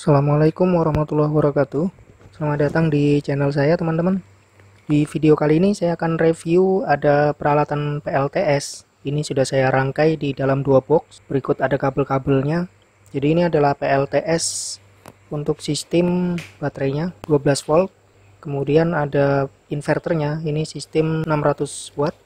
Assalamualaikum warahmatullahi wabarakatuh. Selamat datang di channel saya, teman-teman. Di video kali ini saya akan review ada peralatan PLTS. Ini sudah saya rangkai di dalam dua box. Berikut ada kabel-kabelnya. Jadi ini adalah PLTS untuk sistem baterainya 12 volt. Kemudian ada inverternya, ini sistem 600 watt.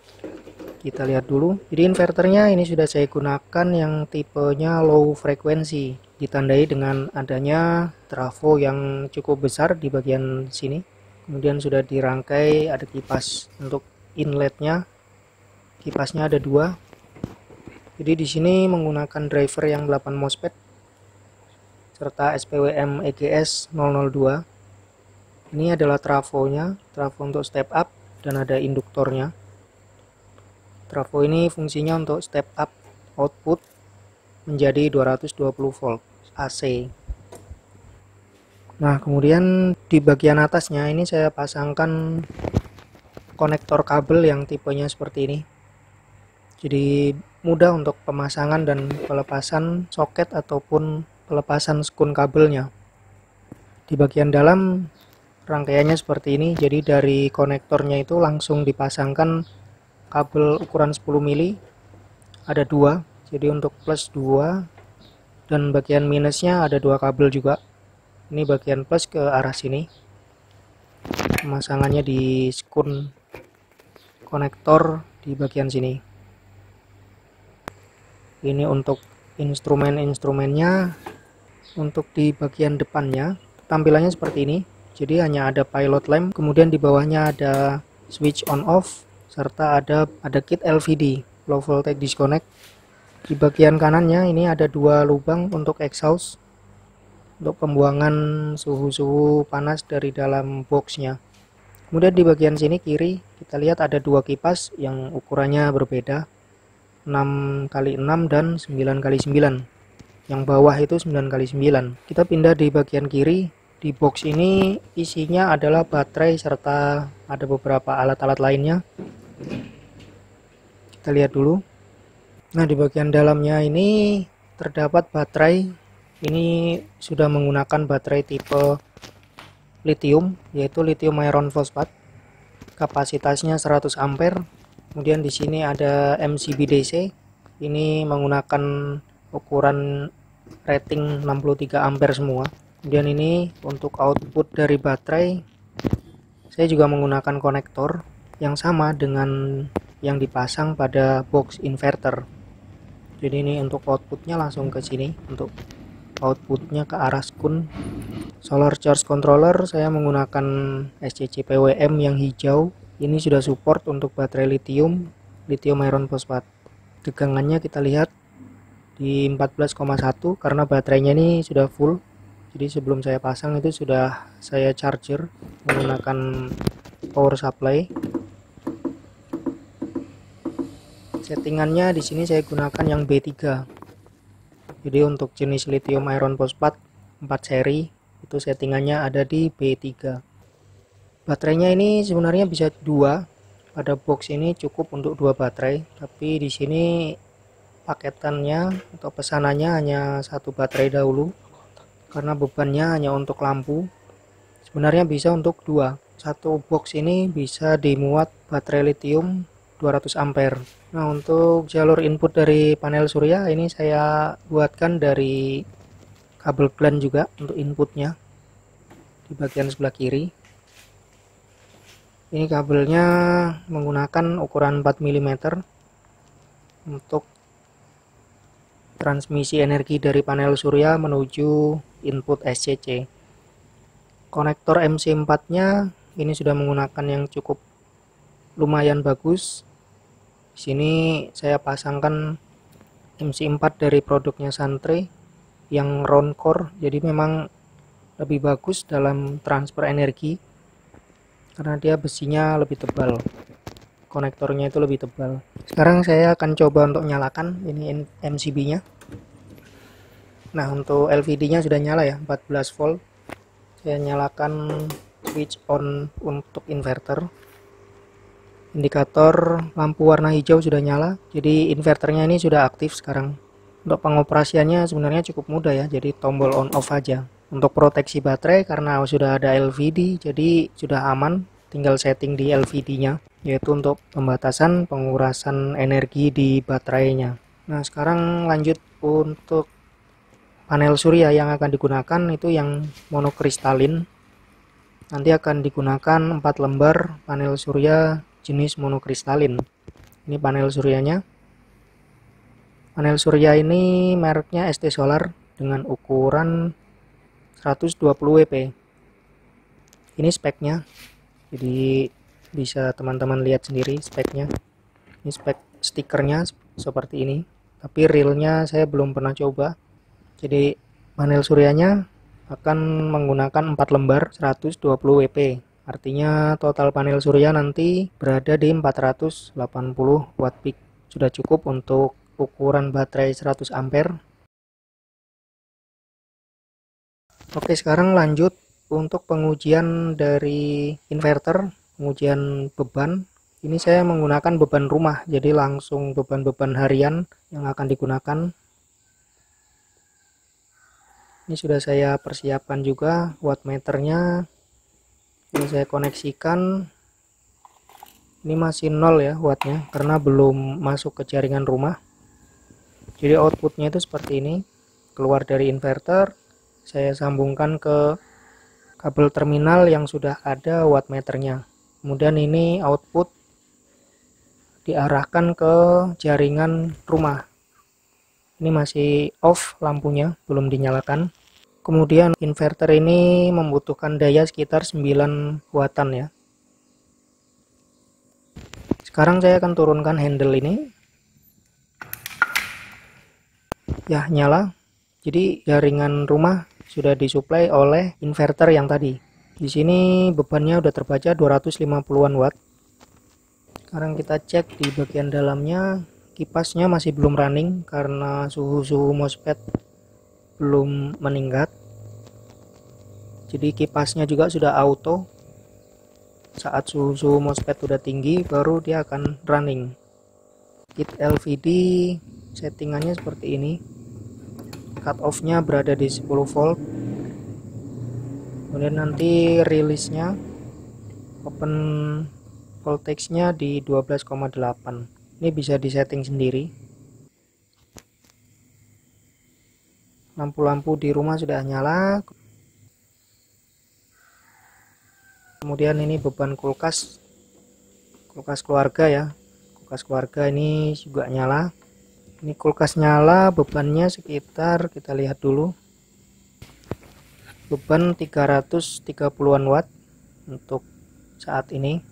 Kita lihat dulu. Jadi inverternya ini sudah saya gunakan yang tipenya low frekuensi, ditandai dengan adanya trafo yang cukup besar di bagian sini. Kemudian sudah dirangkai, ada kipas untuk inletnya. Kipasnya ada dua. Jadi di sini menggunakan driver yang 8 MOSFET serta SPWM EGS 002. Ini adalah trafonya, trafo untuk step up, dan ada induktornya. Trafo ini fungsinya untuk step up output menjadi 220 volt AC. Nah, kemudian di bagian atasnya ini saya pasangkan konektor kabel yang tipenya seperti ini. Jadi mudah untuk pemasangan dan pelepasan soket ataupun pelepasan skun kabelnya. Di bagian dalam rangkaiannya seperti ini. Jadi dari konektornya itu langsung dipasangkan kabel ukuran 10 mili, ada dua, jadi untuk plus 2, dan bagian minusnya ada dua kabel juga. Ini bagian plus ke arah sini, pemasangannya di skun konektor di bagian sini. Ini untuk instrumen-instrumennya. Untuk di bagian depannya tampilannya seperti ini, jadi hanya ada pilot lamp, kemudian di bawahnya ada switch on off, serta ada kit LVD, low voltage disconnect. Di bagian kanannya ini ada dua lubang untuk exhaust, untuk pembuangan suhu panas dari dalam boxnya. Kemudian di bagian sini kiri kita lihat ada dua kipas yang ukurannya berbeda, 6x6 dan 9x9. Yang bawah itu 9x9. Kita pindah di bagian kiri. Di box ini isinya adalah baterai serta ada beberapa alat-alat lainnya. Kita lihat dulu. Nah, di bagian dalamnya ini terdapat baterai. Ini sudah menggunakan baterai tipe lithium, yaitu lithium iron phosphate. Kapasitasnya 100 ampere. Kemudian di sini ada MCB DC. Ini menggunakan ukuran rating 63 ampere semua. Kemudian ini untuk output dari baterai, saya juga menggunakan konektor yang sama dengan yang dipasang pada box inverter. Jadi ini untuk outputnya langsung ke sini, untuk outputnya ke arah skun. Solar charge controller saya menggunakan SCC PWM yang hijau. Ini sudah support untuk baterai lithium iron phosphate. Tegangannya kita lihat di 14,1 karena baterainya ini sudah full. Jadi sebelum saya pasang itu sudah saya charger menggunakan power supply. Settingannya di sini saya gunakan yang B3. Jadi untuk jenis lithium iron phosphate 4 seri itu settingannya ada di B3. Baterainya ini sebenarnya bisa dua. Pada box ini cukup untuk dua baterai, tapi di sini paketannya atau pesanannya hanya satu baterai dahulu karena bebannya hanya untuk lampu. Sebenarnya bisa untuk dua. Satu box ini bisa dimuat baterai lithium 200 ampere. Nah, untuk jalur input dari panel surya ini saya buatkan dari kabel glan juga untuk inputnya di bagian sebelah kiri. Ini kabelnya menggunakan ukuran 4 mm untuk transmisi energi dari panel surya menuju input SCC. Konektor MC4 nya ini sudah menggunakan yang cukup lumayan bagus. Di sini saya pasangkan MC4 dari produknya Santre yang round core, jadi memang lebih bagus dalam transfer energi karena dia besinya lebih tebal, konektornya itu lebih tebal. Sekarang saya akan coba untuk nyalakan ini MCB nya. Nah, untuk LVD nya sudah nyala ya, 14 volt. Saya nyalakan switch on untuk inverter. Indikator lampu warna hijau sudah nyala, jadi inverternya ini sudah aktif sekarang. Untuk pengoperasiannya sebenarnya cukup mudah ya, jadi tombol on off aja. Untuk proteksi baterai karena sudah ada LVD jadi sudah aman, tinggal setting di LVD-nya, yaitu untuk pembatasan pengurasan energi di baterainya. Nah, sekarang lanjut untuk panel surya yang akan digunakan itu yang monokristalin. Nanti akan digunakan 4 lembar panel surya jenis monokristalin. Ini panel suryanya. Panel surya ini mereknya ST Solar dengan ukuran 120 WP. Ini speknya, jadi bisa teman-teman lihat sendiri speknya. Ini spek stikernya seperti ini, tapi realnya saya belum pernah coba. Jadi panel suryanya akan menggunakan 4 lembar 120 WP. Artinya total panel surya nanti berada di 480 watt peak. Sudah cukup untuk ukuran baterai 100 ampere. Oke, sekarang lanjut untuk pengujian dari inverter, pengujian beban. Ini saya menggunakan beban rumah, jadi langsung beban-beban harian yang akan digunakan. Ini sudah saya persiapkan juga wattmeternya. Ini saya koneksikan. Ini masih 0 ya wattnya karena belum masuk ke jaringan rumah. Jadi outputnya itu seperti ini, keluar dari inverter. Saya sambungkan ke kabel terminal yang sudah ada wattmeternya. Kemudian ini output diarahkan ke jaringan rumah. Ini masih off lampunya, belum dinyalakan. Kemudian inverter ini membutuhkan daya sekitar 9 wattan ya. Sekarang saya akan turunkan handle ini. Ya, nyala. Jadi jaringan rumah sudah disuplai oleh inverter yang tadi. Di sini bebannya udah terbaca 250-an watt. Sekarang kita cek di bagian dalamnya, kipasnya masih belum running karena suhu MOSFET belum meningkat. Jadi kipasnya juga sudah auto. Saat suhu MOSFET sudah tinggi baru dia akan running. Kit LVD settingannya seperti ini. Cut off-nya berada di 10 volt. Kemudian nanti rilisnya open voltage-nya di 12,8. Ini bisa disetting sendiri. Lampu-lampu di rumah sudah nyala. Kemudian ini beban kulkas keluarga ya. Kulkas keluarga ini juga nyala. Ini kulkas nyala, bebannya sekitar, kita lihat dulu, beban 330-an watt untuk saat ini.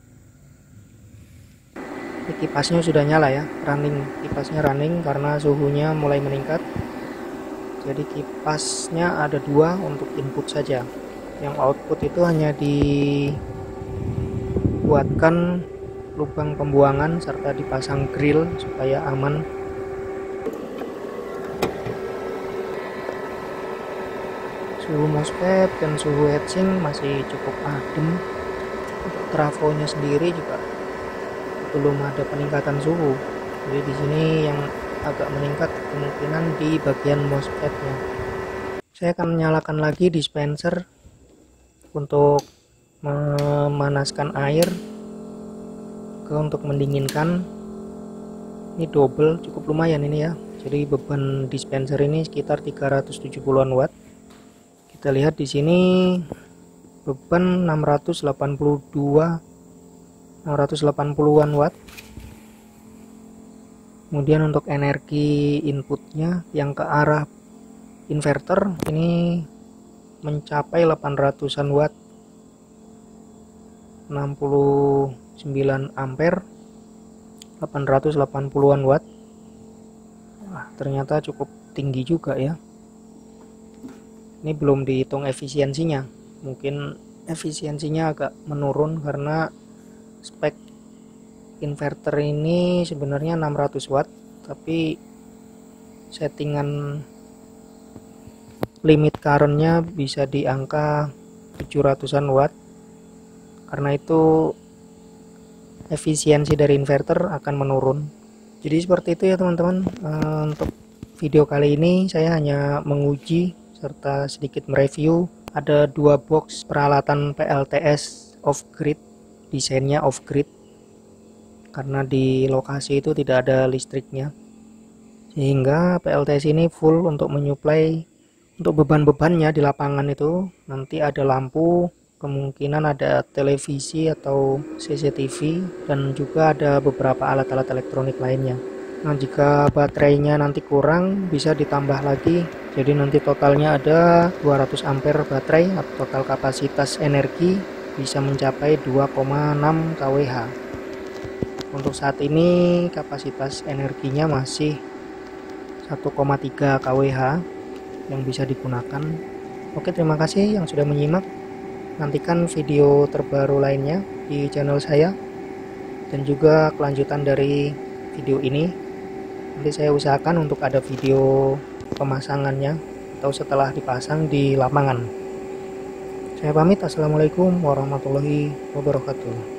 Ini kipasnya sudah nyala ya, running, kipasnya running karena suhunya mulai meningkat. Jadi kipasnya ada 2 untuk input saja. Yang output itu hanya dibuatkan lubang pembuangan serta dipasang grill supaya aman. Suhu MOSFET dan suhu heatsink masih cukup adem. Untuk trafonya sendiri juga belum ada peningkatan suhu. Jadi di sini yang agak meningkat kemungkinan di bagian MOSFET-nya. Saya akan menyalakan lagi dispenser untuk memanaskan air untuk mendinginkan. Ini double, cukup lumayan ini ya. Jadi beban dispenser ini sekitar 370-an watt. Kita lihat di sini beban 680-an watt. Kemudian untuk energi inputnya yang ke arah inverter ini mencapai 800-an watt, 69 ampere, 880-an watt. Wah, ternyata cukup tinggi juga ya. Ini belum dihitung efisiensinya, mungkin efisiensinya agak menurun karena spek inverter ini sebenarnya 600 watt, tapi settingan limit currentnya bisa di angka 700-an watt. Karena itu efisiensi dari inverter akan menurun. Jadi seperti itu ya teman-teman. Untuk video kali ini saya hanya menguji serta sedikit mereview. Ada 2 box peralatan PLTS off-grid, desainnya off-grid karena di lokasi itu tidak ada listriknya, sehingga PLTS ini full untuk menyuplai untuk beban-bebannya di lapangan. Itu nanti ada lampu, kemungkinan ada televisi atau CCTV, dan juga ada beberapa alat-alat elektronik lainnya. Nah, jika baterainya nanti kurang bisa ditambah lagi, jadi nanti totalnya ada 200 ampere baterai atau total kapasitas energi bisa mencapai 2,6 kWh. Untuk saat ini kapasitas energinya masih 1,3 kWh yang bisa digunakan. Oke, terima kasih yang sudah menyimak. Nantikan video terbaru lainnya di channel saya dan juga kelanjutan dari video ini. Nanti saya usahakan untuk ada video pemasangannya atau setelah dipasang di lapangan. Saya pamit, assalamualaikum warahmatullahi wabarakatuh.